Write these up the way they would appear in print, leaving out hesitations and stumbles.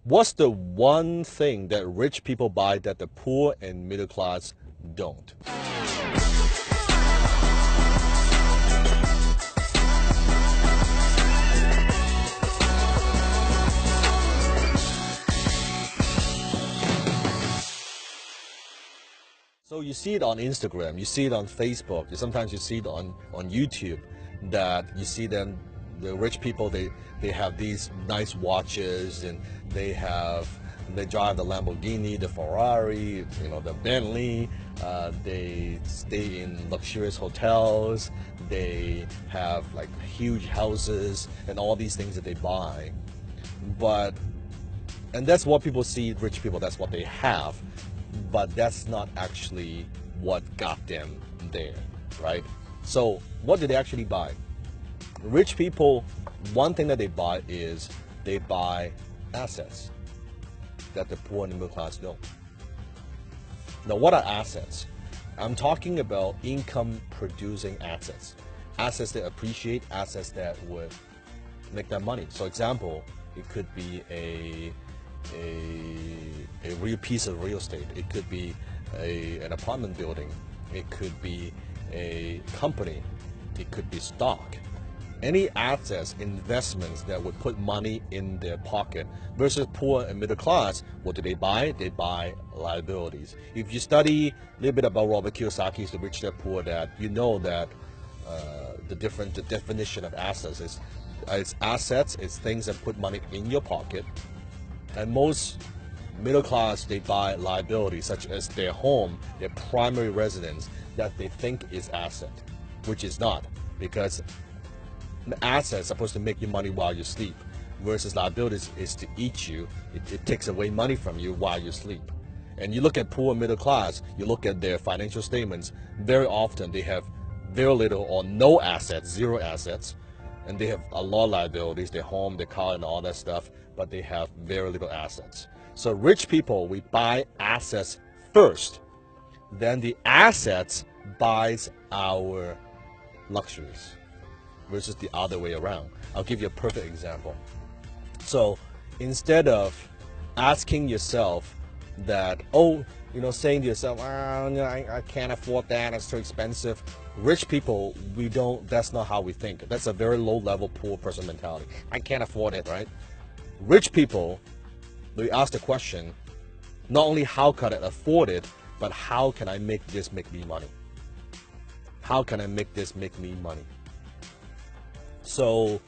What's the one thing that rich people buy that the poor and middle class don't? So you see it on Instagram, you see it on Facebook, sometimes you see it on YouTube, that you see them, the rich people, they have these nice watches, and they drive the Lamborghini, the Ferrari, the Bentley, they stay in luxurious hotels, they have like huge houses and all these things that they buy. And that's what people see, rich people, that's what they have. But that's not actually what got them there, right? So what do they actually buy? Rich people, one thing that they buy is they buy assets that the poor and the middle class don't. Now, what are assets? I'm talking about income producing assets. Assets that appreciate, assets that would make them money. So example, it could be a real piece of real estate. It could be an apartment building. It could be a company. It could be stock. Any assets, investments that would put money in their pocket. Versus poor and middle class, what do they buy? They buy liabilities. If you study a little bit about Robert Kiyosaki's The Rich Dad Poor Dad, you know that the definition of assets is it's assets, it's things that put money in your pocket. And most middle class, they buy liabilities such as their home, their primary residence, that they think is asset, which is not, because the asset is supposed to make you money while you sleep, versus liabilities is to eat you. It takes away money from you while you sleep. And you look at poor middle class, you look at their financial statements, very often they have very little or no assets, zero assets, and they have a lot of liabilities, their home, their car, and all that stuff, but they have very little assets. So rich people, we buy assets first, then the assets buys our luxuries, versus the other way around. I'll give you a perfect example. So instead of asking yourself that, saying to yourself, I can't afford that, it's too expensive. Rich people, that's not how we think. That's a very low level poor person mentality. I can't afford it, right? Rich people, we ask the question, not only how can I afford it, but how can I make this make me money? How can I make this make me money? So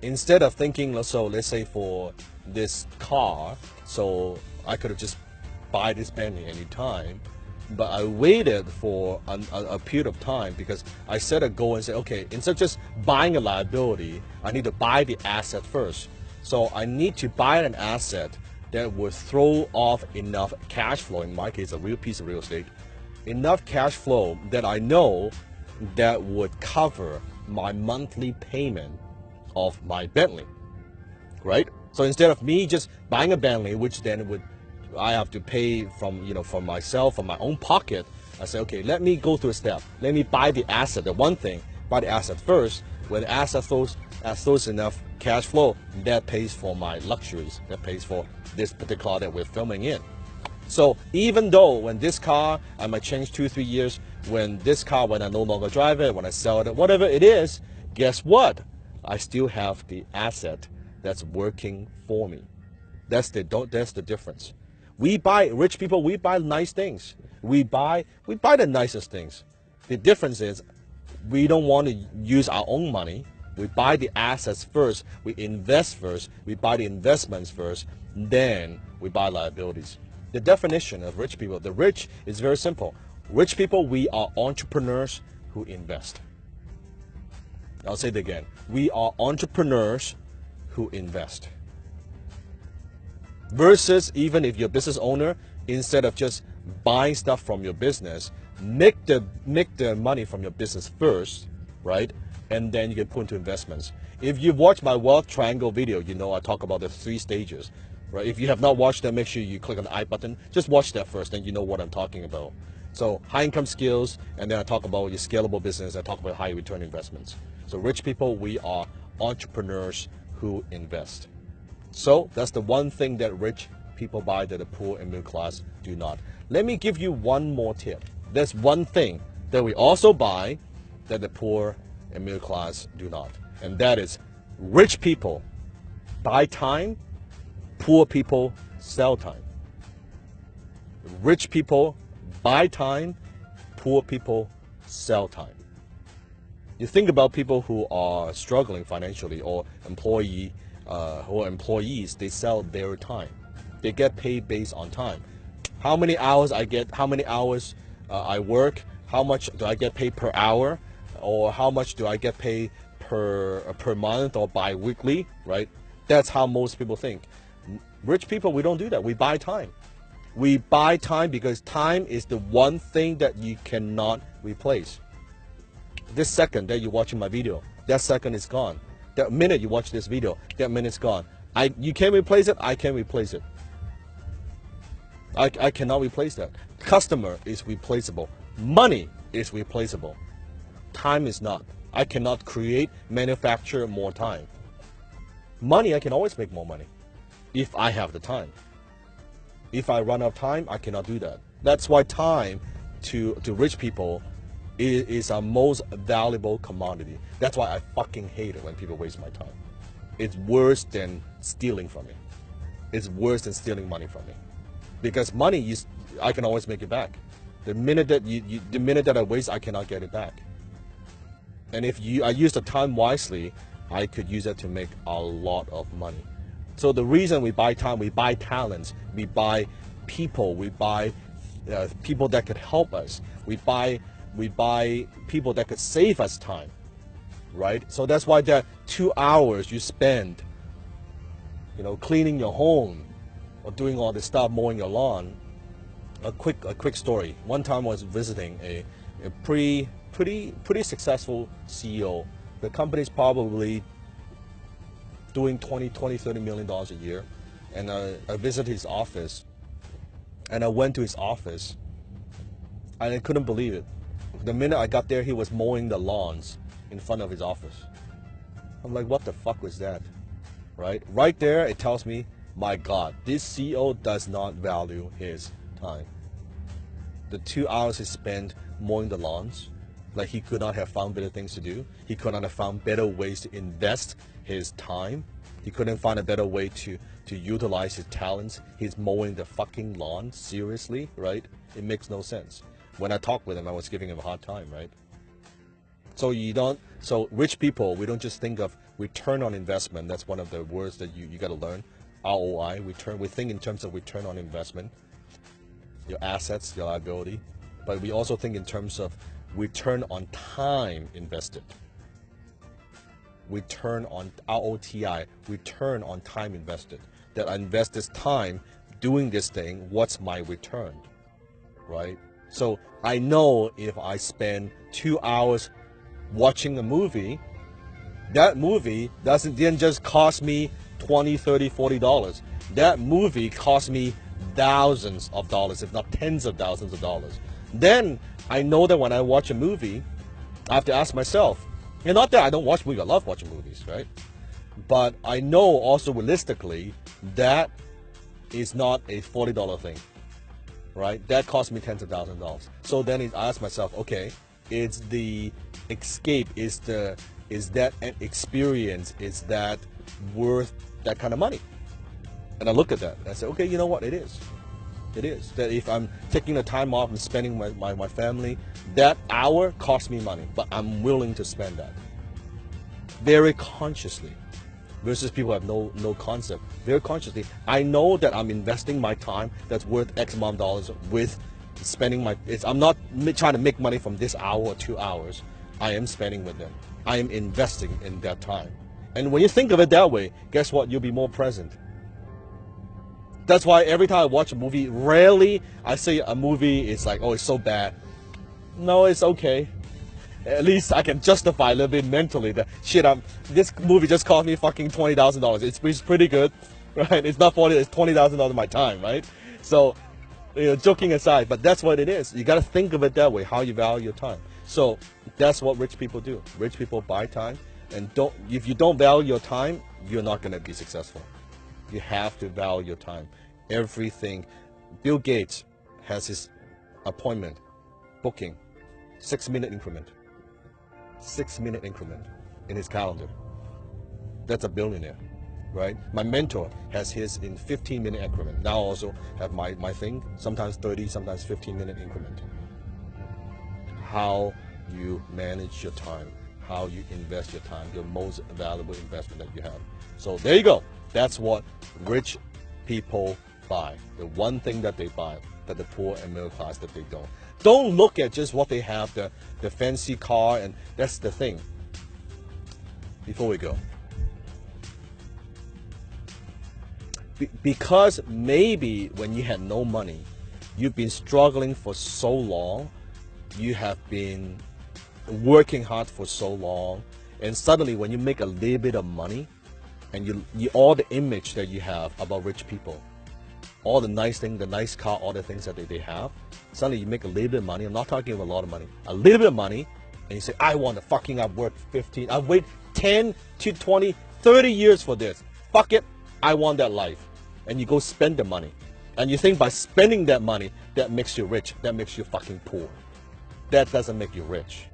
instead of thinking, so let's say for this car, so I could have just buy this Bentley anytime, but I waited for a period of time because I set a goal and said, okay, instead of just buying a liability, I need to buy the asset first. So I need to buy an asset that would throw off enough cash flow, in my case, a real piece of real estate, enough cash flow that I know that would cover my monthly payment of my Bentley, right? So instead of me just buying a Bentley, which then I have to pay from myself, from my own pocket, I say, okay, let me go through a step. Let me buy the asset, the one thing, buy the asset first. When the asset throws enough cash flow, that pays for my luxuries, that pays for this particular car that we're filming in. So even though when this car, I might change 2-3 years, when I no longer drive it, when I sell it, whatever it is, guess what? I still have the asset that's working for me. That's the difference. Rich people, we buy nice things. We buy the nicest things. The difference is we don't want to use our own money. We buy the assets first, we invest first, we buy the investments first, then we buy liabilities. The definition of rich people, the rich is very simple. Rich people, we are entrepreneurs who invest. I'll say it again. We are entrepreneurs who invest. Versus even if you're a business owner, instead of just buying stuff from your business, make the money from your business first, right? And then you can put into investments. If you've watched my wealth triangle video, you know I talk about the 3 stages, right? If you have not watched that, make sure you click on the I button. Just watch that first, then you know what I'm talking about. So high income skills, and then I talk about your scalable business. I talk about high return investments. So rich people, we are entrepreneurs who invest. So that's the one thing that rich people buy that the poor and middle class do not. Let me give you one more tip. There's one thing that we also buy that the poor and middle class do not. And that is rich people buy time, poor people sell time. Rich people buy time, poor people sell time. You think about people who are struggling financially or employees, they sell their time. They get paid based on time. How many hours I get, how many hours I work, how much do I get paid per hour, or how much do I get paid per month or bi-weekly, right? That's how most people think. Rich people, we don't do that. We buy time. We buy time because time is the one thing that you cannot replace. This second that you're watching my video, that second is gone. That minute you watch this video, that minute's gone. You can't replace it, I can't replace it. I cannot replace that. Customer is replaceable. Money is replaceable. Time is not. I cannot create, manufacture more time. Money, I can always make more money if I have the time. If I run out of time, I cannot do that. That's why time to rich people is our most valuable commodity. That's why I fucking hate it when people waste my time. It's worse than stealing from me. It's worse than stealing money from me. Because money, I can always make it back. The minute that I waste, I cannot get it back. And if I use the time wisely, I could use it to make a lot of money. So the reason we buy time, we buy talents, we buy people, we buy people that could help us, we buy people that could save us time, right? So that's why that 2 hours you spend, cleaning your home or doing all this stuff, mowing your lawn. A quick story. One time I was visiting a pretty successful CEO. The company's probably doing $30 million a year, and I visited his office, and I went to his office, and I couldn't believe it. The minute I got there, he was mowing the lawns in front of his office. I'm like, what the fuck was that? Right there, it tells me, my God, this CEO does not value his time. The 2 hours he spent mowing the lawns, like he could not have found better things to do. He could not have found better ways to invest his time. He couldn't find a better way to utilize his talents. He's mowing the fucking lawn, seriously, right? It makes no sense. When I talked with him, I was giving him a hard time, right? So rich people, we don't just think of return on investment. That's one of the words that you got to learn. ROI, we think in terms of return on investment, your assets, your liability, but we also think in terms of return on time invested. Return on ROTI, return on time invested. That I invest this time doing this thing, what's my return, right? So I know if I spend 2 hours watching a movie, that movie didn't just cost me $20, $30, $40. That movie cost me thousands of dollars, if not tens of thousands of dollars. Then I know that when I watch a movie, I have to ask myself, and not that I don't watch movies, I love watching movies, right? But I know also realistically that is not a $40 thing, right? That cost me tens of thousands of dollars. So then I ask myself, okay, it's the escape, is that an experience, is that worth that kind of money? And I look at that and I say, okay, you know what, it is. It is. That if I'm taking the time off and spending my family, that hour costs me money, but I'm willing to spend that. Very consciously. Versus people have no concept. Very consciously, I know that I'm investing my time that's worth X amount of dollars with spending I'm not trying to make money from this hour or 2 hours. I am spending with them. I am investing in that time. And when you think of it that way, guess what? You'll be more present. That's why every time I watch a movie, rarely I say a movie is like, oh, it's so bad. No, it's okay. At least I can justify a little bit mentally that shit. This movie just cost me fucking $20,000. It's pretty good, right? It's not $40,000, it's $20,000 of my time, right? So, joking aside, but that's what it is. You got to think of it that way, how you value your time. So that's what rich people do. Rich people buy time, and if you don't value your time, you're not going to be successful. You have to value your time. Everything. Bill Gates has his appointment booking 6-minute increment. 6-minute increment in his calendar. That's a billionaire, right? My mentor has his in 15-minute increment. Now I also have my thing, sometimes 30, sometimes 15-minute increment. How you manage your time, how you invest your time, your most valuable investment that you have. So there you go. That's what rich people buy. The one thing that they buy that the poor and middle class that they don't. Don't look at just what they have, the fancy car, and that's the thing. Before we go. Because maybe when you had no money, you've been struggling for so long, you have been working hard for so long, and suddenly when you make a little bit of money, and you all the image that you have about rich people, all the nice thing, the nice car, all the things that they have, suddenly you make a little bit of money. I'm not talking about a lot of money, a little bit of money, and you say, I want to fucking, I've worked 15, I've waited 10 to 20, 30 years for this. Fuck it, I want that life. And you go spend the money. And you think by spending that money, that makes you rich, that makes you fucking poor. That doesn't make you rich.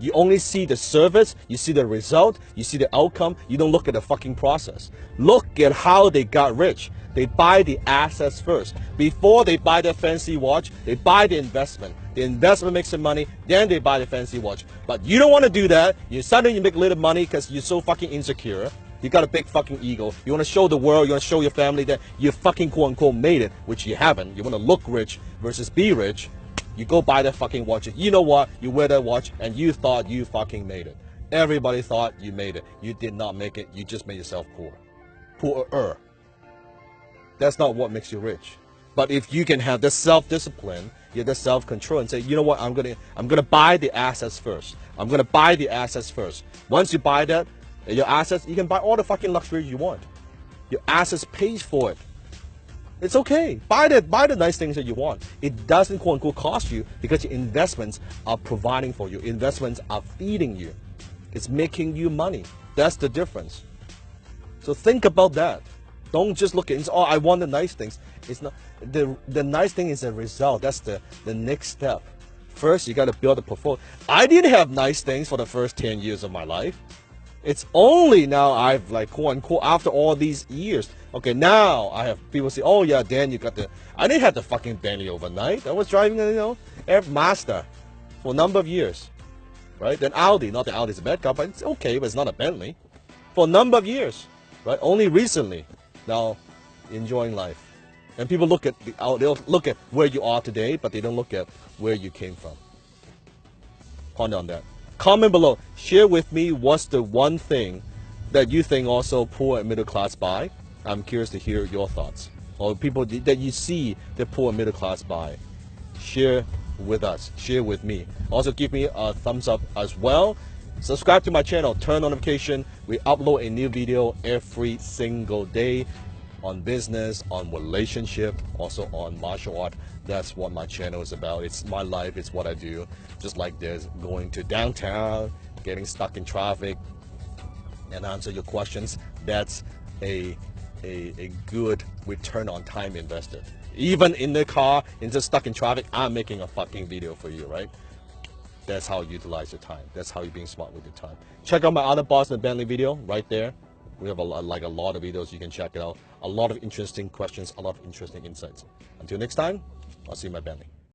You only see the service, you see the result, you see the outcome, you don't look at the fucking process. Look at how they got rich. They buy the assets first. Before they buy the fancy watch, they buy the investment. The investment makes the money, then they buy the fancy watch. But you don't want to do that. You suddenly make a little money because you're so fucking insecure. You got a big fucking ego. You want to show the world, you want to show your family that you fucking quote unquote made it, which you haven't. You want to look rich versus be rich. You go buy that fucking watch. You know what? You wear that watch and you thought you fucking made it. Everybody thought you made it. You did not make it. You just made yourself poor. Poorer. That's not what makes you rich. But if you can have the self-discipline, you have the self-control and say, you know what, I'm gonna buy the assets first. I'm gonna buy the assets first. Once you buy that, your assets, you can buy all the fucking luxuries you want. Your assets pays for it. It's okay. Buy the nice things that you want. It doesn't quote unquote cost you because your investments are providing for you. Investments are feeding you. It's making you money. That's the difference. So think about that. Don't just look at it. Oh, I want the nice things. It's not the nice thing is a result. That's the next step. First, you got to build a portfolio. I didn't have nice things for the first 10 years of my life. It's only now I've like quote unquote after all these years. Okay, now I have people say, oh yeah, Dan, you got the. I didn't have the fucking Bentley overnight. I was driving Air Mazda for a number of years, right? Then Audi, not that Audi's a bad car, but it's okay, but it's not a Bentley. For a number of years, right? Only recently, now enjoying life. And people look at they'll look at where you are today, but they don't look at where you came from. Ponder on that. Comment below. Share with me what's the one thing that you think also poor and middle class buy. I'm curious to hear your thoughts. Or people that you see the poor and middle class buy. Share with us. Share with me. Also give me a thumbs up as well. Subscribe to my channel. Turn notification. We upload a new video every single day on business, on relationship, also on martial art. That's what my channel is about. It's my life. It's what I do. Just like this, going to downtown, getting stuck in traffic, and answer your questions. That's a good return on time invested. Even in the car, and just stuck in traffic, I'm making a fucking video for you, right? That's how you utilize your time. That's how you're being smart with your time. Check out my other Boston Bentley video right there. We have a lot of videos. You can check it out. A lot of interesting questions, a lot of interesting insights. Until next time, I'll see you in my Bentley.